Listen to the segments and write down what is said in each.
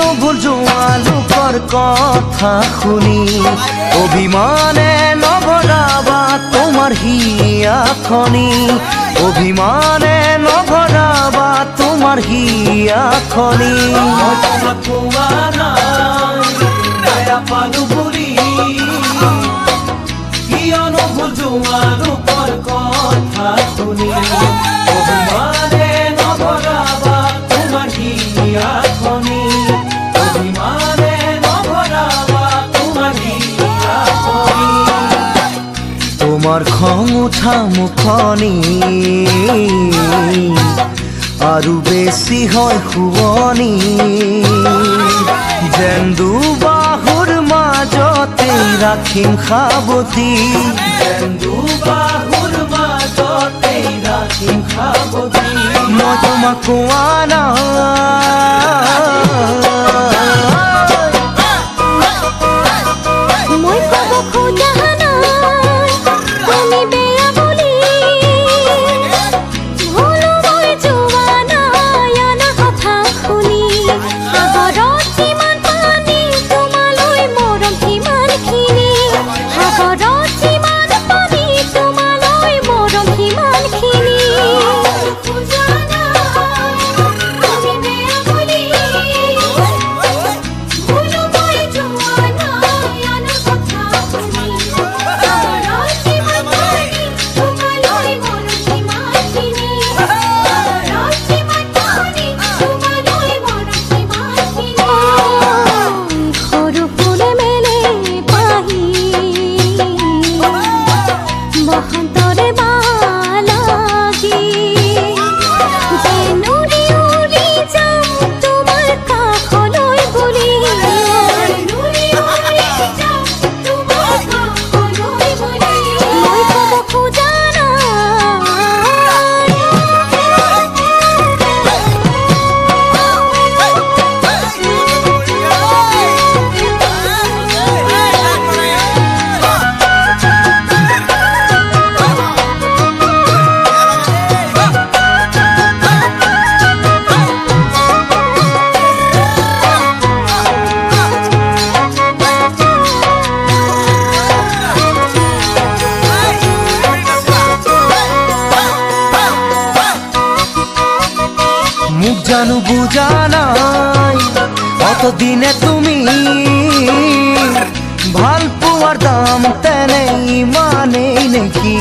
নুভুল যোৱা লোকৰ কথা শুনি অভিমানে নভৰাবা তোমাৰ হিয়াখনি অভিমানে নভৰাবা তোমাৰ হিয়াখনি দয়া পালো বুলি কিয়নো ভুল যোৱা লোকৰ কথা শুনি অভিমানে নভৰাবা তোমাৰ হিয়াখনি অভিমানে নভৰাবা তোমাৰ হিয়াখনি তোমাৰ খং উঠা মুখনি আৰু বেছি হয় শুৱনি যেন দুবাহুৰ মাজতে ৰাখিম সাৱটি যেন দুবাহুৰ মাজতে ৰাখিম সাৱটি মই তোমাক কোৱা মই ক'ব খোজা নাই তুমি বেয়া বুলি ভুলো মই যোৱা নাই আনা কথা শুনি সাগৰত যিমান পানী তোমালৈ মৰম সিমানখিনি সাগৰত যিমান পানী তোমালৈ মৰম সিমানখিনি খোজা নাই তুমি বেয়া বুলি ভুলো মই যোৱা নাই আনা কথা শুনি সাগৰত যিমান পানী তোমালৈ মৰম সিমানখিনি সাগৰত যিমান পানী তোমালৈ মৰম সিমানখিনি সৰু ফুলে মেলে পাহি বসন্তৰে বালাগি যেন উৰি উৰি যাম তোমাৰ কাষলৈ বুলি উৰি উৰি যাম তোমাৰ কাষলৈ বুলি মই ক'ব খোজা মোক জানো বুজা নাই অতদিনে তুমি ভাল পোৱাৰ দাম তেনে ইমানেই নেকি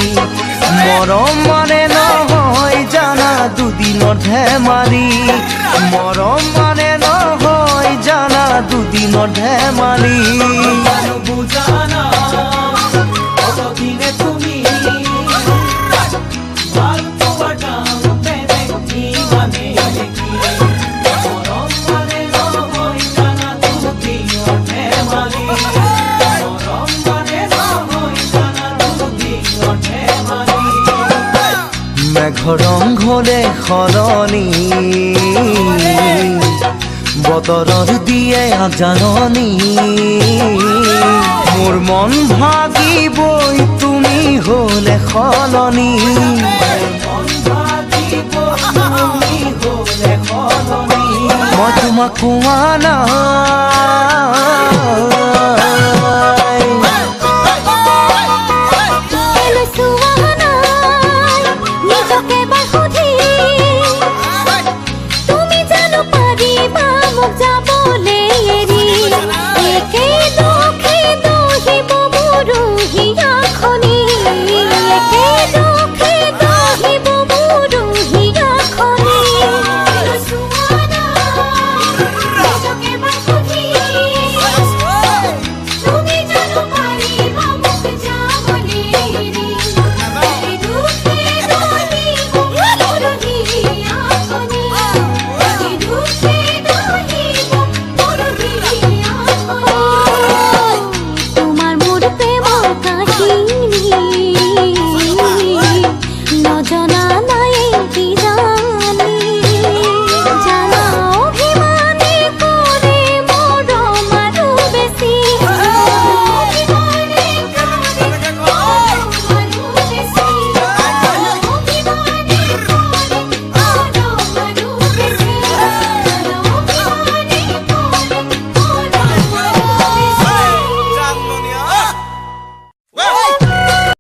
মৰম মানে নহয় জানা দুদিনৰ ধেমালি মৰম মানে নহয় জানা দুদিনৰ ধেমালি বুজা নাই অতদিনে তুমি ভাল পোৱাৰ দাম তেনে ইমানেই নেকি মৰম মানে নহয় জানা দুদিনৰ ধেমালি মৰম মানে নহয় জানা দুদিনৰ ধেমালি মেঘৰ ৰং হ'লে সলনি বতৰৰ দিয়ে জাননী মোৰ মন ভাগিবই তুমি হ'লে সলনি মই তোমাক কোৱা নাই